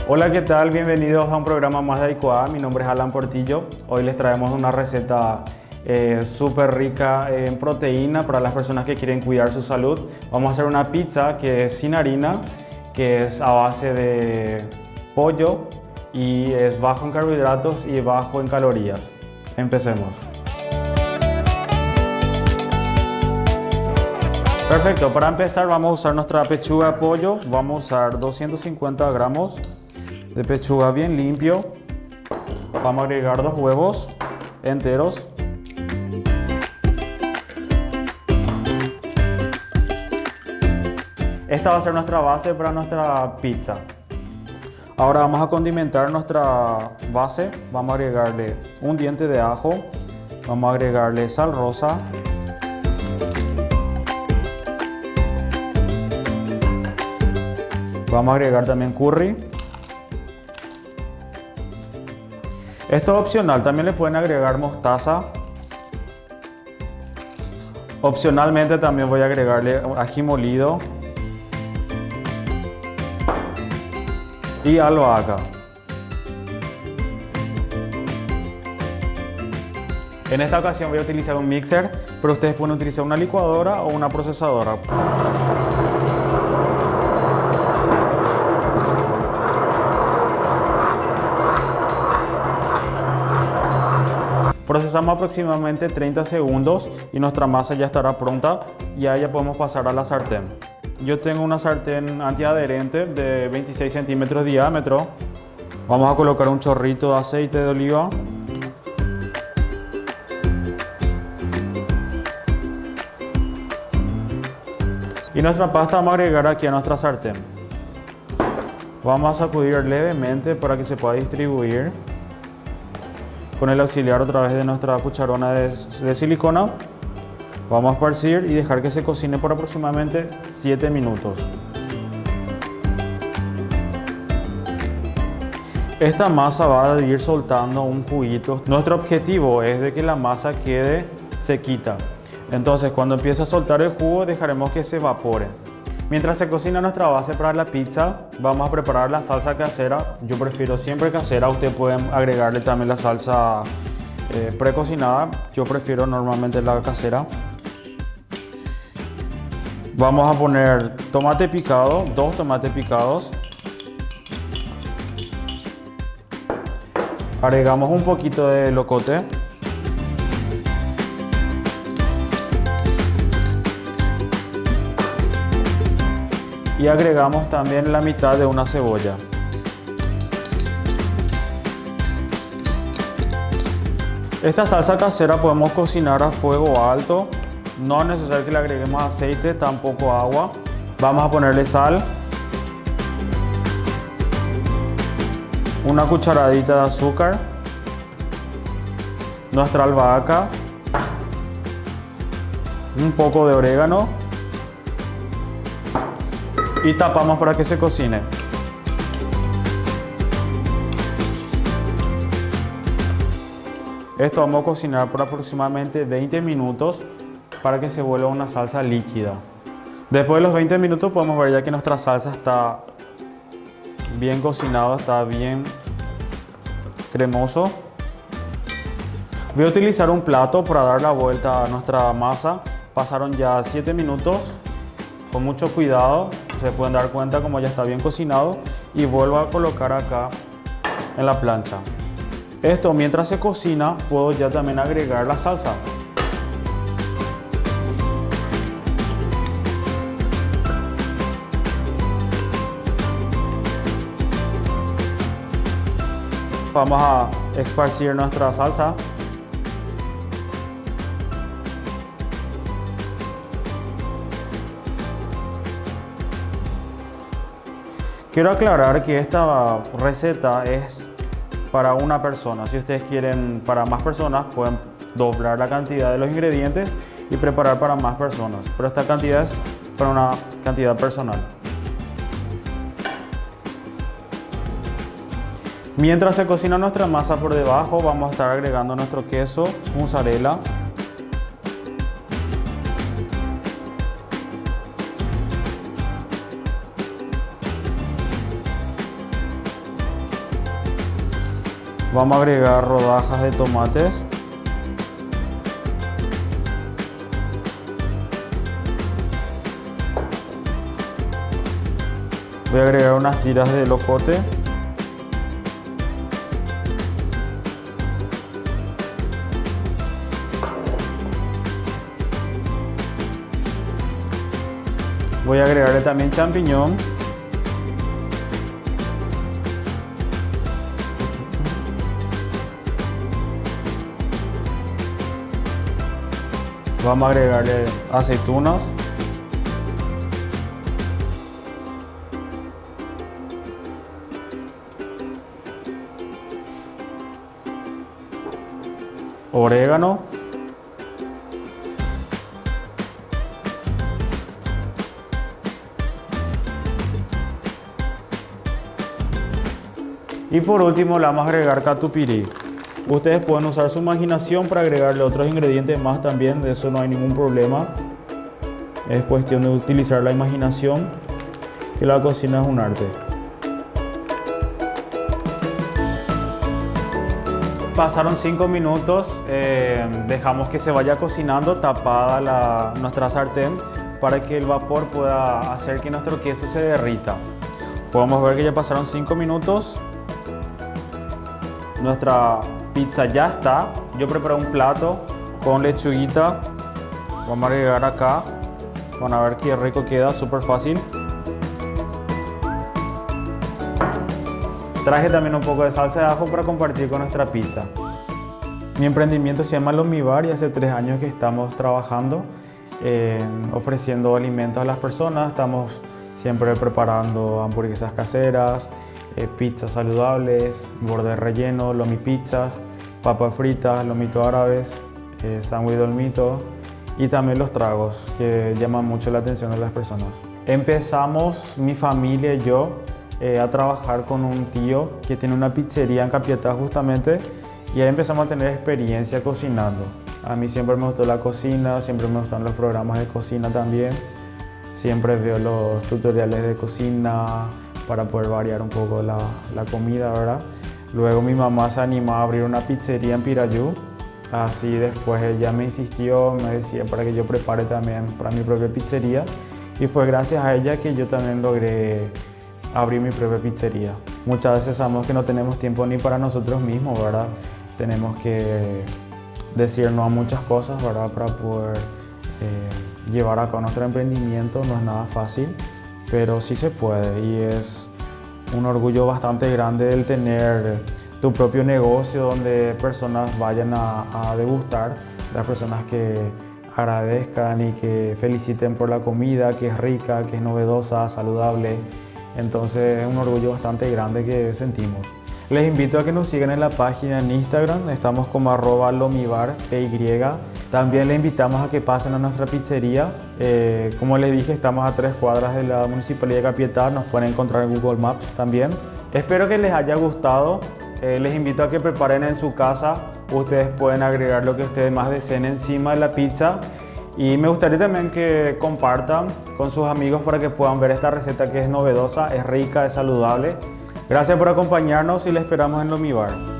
Hola, ¿qué tal? Bienvenidos a un programa más de Aicoa. Mi nombre es Alan Portillo. Hoy les traemos una receta súper rica en proteína para las personas que quieren cuidar su salud. Vamos a hacer una pizza que es sin harina, que es a base de pollo y es bajo en carbohidratos y bajo en calorías. Empecemos. Perfecto, para empezar vamos a usar nuestra pechuga de pollo. Vamos a usar 250 gramos de pechuga bien limpio. Vamos a agregar 2 huevos enteros. Esta va a ser nuestra base para nuestra pizza. Ahora vamos a condimentar nuestra base. Vamos a agregarle un diente de ajo. Vamos a agregarle sal rosa. Vamos a agregar también curry. Esto es opcional, también le pueden agregar mostaza. Opcionalmente también voy a agregarle ají molido y albahaca. En esta ocasión voy a utilizar un mixer, pero ustedes pueden utilizar una licuadora o una procesadora. Procesamos aproximadamente 30 segundos y nuestra masa ya estará pronta y ahí ya podemos pasar a la sartén. Yo tengo una sartén antiadherente de 26 centímetros de diámetro. Vamos a colocar un chorrito de aceite de oliva. Y nuestra pasta vamos a agregar aquí a nuestra sartén. Vamos a sacudir levemente para que se pueda distribuir. Con el auxiliar otra vez de nuestra cucharona de silicona, vamos a esparcir y dejar que se cocine por aproximadamente 7 minutos. Esta masa va a ir soltando un juguito. Nuestro objetivo es de que la masa quede sequita. Entonces, cuando empiece a soltar el jugo, dejaremos que se evapore. Mientras se cocina nuestra base para la pizza, vamos a preparar la salsa casera. Yo prefiero siempre casera, ustedes pueden agregarle también la salsa precocinada. Yo prefiero normalmente la casera. Vamos a poner tomate picado, 2 tomates picados. Agregamos un poquito de locote. Y agregamos también la mitad de una cebolla. Esta salsa casera podemos cocinar a fuego alto. No es necesario que le agreguemos aceite, tampoco agua. Vamos a ponerle sal. Una cucharadita de azúcar. Nuestra albahaca. Un poco de orégano. Y tapamos para que se cocine. Esto vamos a cocinar por aproximadamente 20 minutos para que se vuelva una salsa líquida. Después de los 20 minutos podemos ver ya que nuestra salsa está bien cocinada, está bien cremoso. Voy a utilizar un plato para dar la vuelta a nuestra masa. Pasaron ya 7 minutos. Con mucho cuidado, se pueden dar cuenta como ya está bien cocinado y vuelvo a colocar acá en la plancha. Esto mientras se cocina puedo ya también agregar la salsa. Vamos a esparcir nuestra salsa. Quiero aclarar que esta receta es para una persona. Si ustedes quieren para más personas, pueden doblar la cantidad de los ingredientes y preparar para más personas. Pero esta cantidad es para una cantidad personal. Mientras se cocina nuestra masa por debajo, vamos a estar agregando nuestro queso mozzarella. Vamos a agregar rodajas de tomates. Voy a agregar unas tiras de locote. Voy a agregarle también champiñón. Vamos a agregarle aceitunas. Orégano. Y por último le vamos a agregar catupiry. Ustedes pueden usar su imaginación para agregarle otros ingredientes más también, de eso no hay ningún problema. Es cuestión de utilizar la imaginación, que la cocina es un arte. Pasaron 5 minutos, dejamos que se vaya cocinando tapada nuestra sartén para que el vapor pueda hacer que nuestro queso se derrita. Podemos ver que ya pasaron 5 minutos. Nuestra pizza ya está. Yo preparé un plato con lechuguita. Vamos a agregar acá. Van a ver qué rico queda, súper fácil. Traje también un poco de salsa de ajo para compartir con nuestra pizza. Mi emprendimiento se llama Lomi Bar y hace 3 años que estamos trabajando ofreciendo alimentos a las personas. Estamos siempre preparando hamburguesas caseras, pizzas saludables, borde relleno, lomi pizzas, papas fritas, lomitos árabes, sándwich dolmito y también los tragos que llaman mucho la atención de las personas. Empezamos mi familia y yo a trabajar con un tío que tiene una pizzería en Capiatá justamente y ahí empezamos a tener experiencia cocinando. A mí siempre me gustó la cocina, siempre me gustan los programas de cocina también. Siempre veo los tutoriales de cocina para poder variar un poco la comida, ¿verdad? Luego mi mamá se animó a abrir una pizzería en Pirayú. Así después ella me insistió, me decía para que yo prepare también para mi propia pizzería. Y fue gracias a ella que yo también logré abrir mi propia pizzería. Muchas veces sabemos que no tenemos tiempo ni para nosotros mismos, ¿verdad? Tenemos que decir no a muchas cosas, ¿verdad? Para poder llevar a cabo nuestro emprendimiento. No es nada fácil, pero sí se puede y es un orgullo bastante grande el tener tu propio negocio donde personas vayan a degustar, las personas que agradezcan y que feliciten por la comida, que es rica, que es novedosa, saludable. Entonces es un orgullo bastante grande que sentimos. Les invito a que nos sigan en la página en Instagram, estamos como @lomibar_py. También les invitamos a que pasen a nuestra pizzería. Como les dije, estamos a 3 cuadras de la Municipalidad de Capiatá, nos pueden encontrar en Google Maps también. Espero que les haya gustado, les invito a que preparen en su casa, ustedes pueden agregar lo que ustedes más deseen encima de la pizza. Y me gustaría también que compartan con sus amigos para que puedan ver esta receta que es novedosa, es rica, es saludable. Gracias por acompañarnos y les esperamos en Lomi Bar.